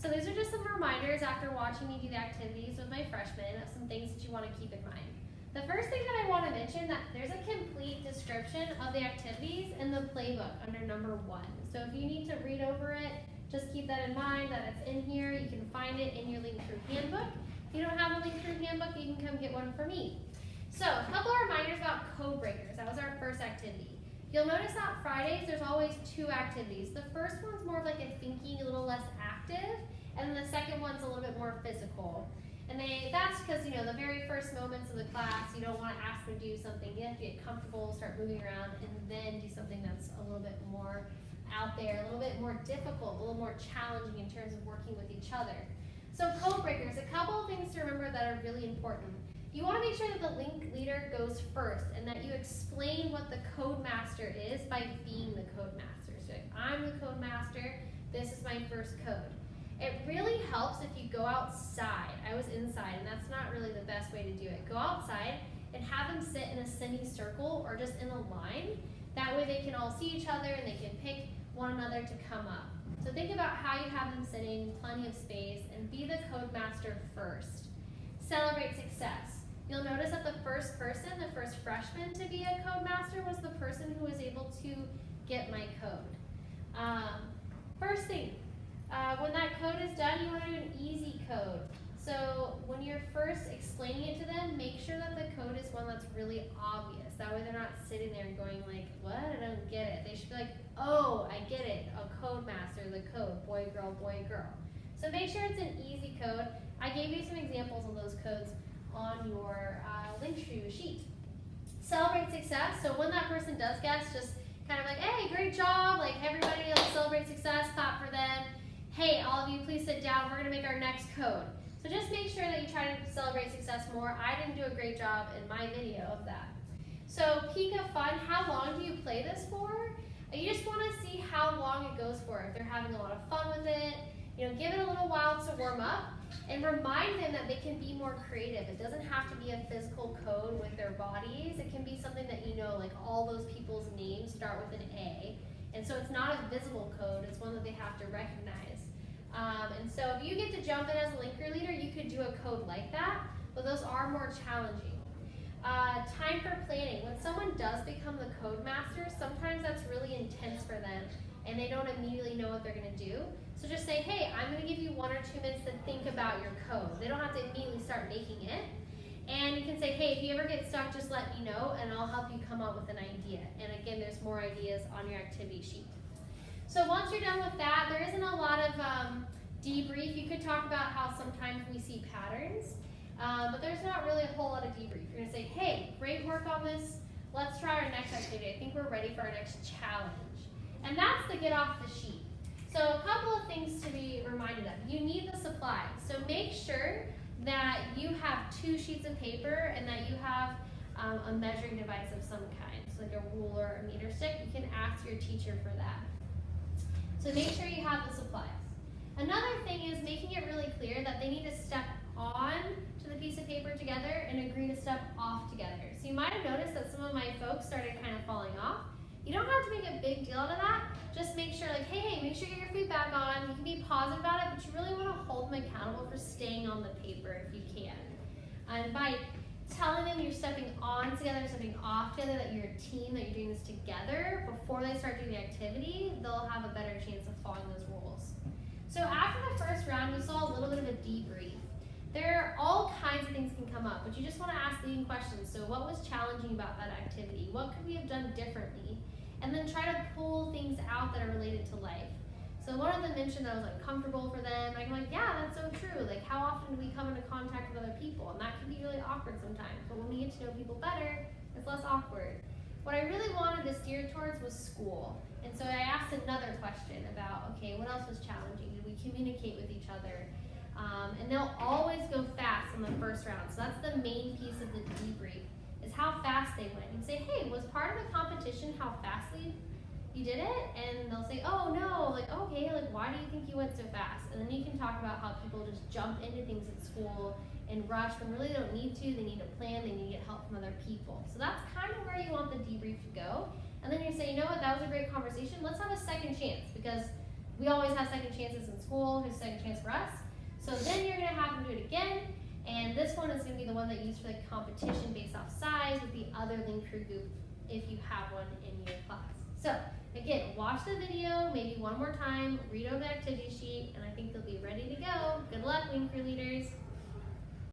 So these are just some reminders after watching me do the activities with my freshmen of some things that you want to keep in mind. The first thing that I want to mention that there's a complete description of the activities in the playbook under number 1. So if you need to read over it, just keep that in mind that it's in here. You can find it in your link through handbook. If you don't have a link through handbook, you can come get one from me. So a couple of reminders about code breakers. That was our first activity. You'll notice that Fridays there's always 2 activities. The first one's more of like a thinking, a little less active, and then the second one's a little bit more physical. And that's because, you know, the very first moments of the class, you don't want to ask them to do something. You have to get comfortable, start moving around, and then do something that's a little bit more out there, a little bit more difficult, a little more challenging in terms of working with each other. So code breakers, a couple of things to remember that are really important. You want to make sure that the link leader goes first and that you explain what the code master is by being the code master. So if I'm the code master, this is my first code. It really helps if you go outside. I was inside, and that's not really the best way to do it. Go outside and have them sit in a semicircle or just in a line. That way they can all see each other and they can pick one another to come up. So think about how you have them sitting, plenty of space, and be the code master first. Celebrate success. You'll notice that the first person, the first freshman to be a code master was the person who was able to get my code. First thing, when that code is done, you want to do an easy code. So when you're first explaining it to them, make sure that the code is one that's really obvious. That way they're not sitting there and going like, what? I don't get it. They should be like, oh, I get it. A code master, the code, boy, girl, girl. So make sure it's an easy code. I gave you some examples of those codes on your link sheet. Celebrate success. So when that person does guess, just kind of like, hey, great job. Like everybody else celebrate success, clap for them. Hey, all of you, please sit down. We're going to make our next code. So just make sure that you try to celebrate success more. I didn't do a great job in my video of that. So peak of fun, how long do you play this for? You just want to see how long it goes for. If they're having a lot of fun with it, you know, give it a little while to warm up and remind them that they can be more creative. It doesn't have to be a physical code with their bodies. It can be something that you know, like all those people's names start with an A. And so it's not a visible code, it's one that they have to recognize. And so if you get to jump in as a linker leader, you could do a code like that, but those are more challenging. Time for planning. When someone does become the code master, sometimes that's really intense for them and they don't immediately know what they're going to do. So just say, hey, I'm going to give you 1 or 2 minutes to think about your code. They don't have to immediately start making it. And you can say, hey, if you ever get stuck, just let me know and I'll help you come up with an idea. And again, there's more ideas on your activity sheet. So once you're done with that, there isn't a lot of debrief. You could talk about how sometimes we see patterns, but there's not really a whole lot of debrief. You're going to say, hey, great work on this. Let's try our next activity. I think we're ready for our next challenge. And that's the get off the sheet. So a couple of things to be reminded of. You need the supplies. So make sure that you have 2 sheets of paper and that you have a measuring device of some kind. So like a ruler, a meter stick. You can ask your teacher for that. So make sure you have the supplies. Another thing is making it really clear that they need to step on to the piece of paper together and agree to step off together. So you might have noticed that some of my folks started kind of falling off. You don't have to make a big deal out of that. Just make sure like, hey, make sure you get your feet back on. You can be positive about it, but you really want to hold them accountable for staying on the paper if you can. And by telling them you're stepping on together, stepping off together, that you're a team, that you're doing this together, before they start doing the activity, they'll have a better chance of following those rules. So after the first round, we saw a little bit of a debrief. There are all kinds of things can come up, but you just want to ask leading questions. So what was challenging about that activity? What could we have done differently? And then try to pull things out that are related to life. So one of them mentioned that was uncomfortable for them. I'm like, yeah, that's so true. Like, how often do we come into contact with other people? And that can be really awkward sometimes. But when we get to know people better, it's less awkward. What I really wanted to steer towards was school. And so I asked another question about, okay, what else was challenging? Did we communicate with each other? And they'll always go fast in the first round. So that's the main piece of the debrief, is how fast they went. And say, hey, was part of the competition how fastly you did it? And they'll say, oh no, like, okay, like, why do you think you went so fast? And then you can talk about how people just jump into things at school and rush when really they don't need to. They need to plan, they need to get help from other people. So that's kind of where you want the debrief to go. And then you say, you know what, that was a great conversation. Let's have a second chance, because we always have second chances in school. Here's a second chance for us. So then you're gonna have them do it again. And this one is gonna be the one that you use for the competition based off size with the other Lean Crew group if you have one in your class. So again, watch the video maybe one more time, read over the activity sheet, and I think they'll be ready to go. Good luck, Lean Crew leaders.